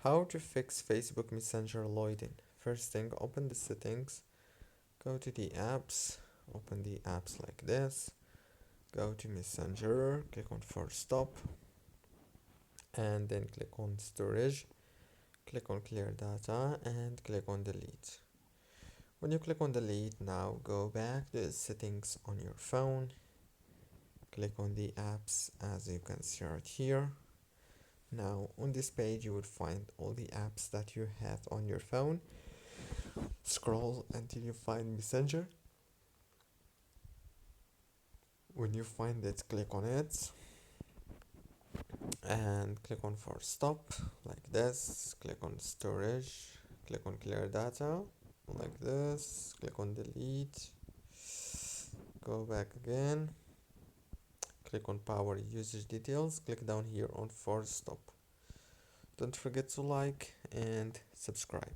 How to fix Facebook Messenger loading. First thing, open the settings, go to the apps, open the apps like this, go to Messenger, click on force stop, and then click on storage, click on clear data, and click on delete. When you click on delete, now go back to the settings on your phone, click on the apps as you can see right here. Now on this page you will find all the apps that you have on your phone. Scroll until you find Messenger. When you find it, click on it and click on force stop like this, click on storage, click on clear data like this, click on delete, go back again, click on power usage details, click down here on force stop. Don't forget to like and subscribe.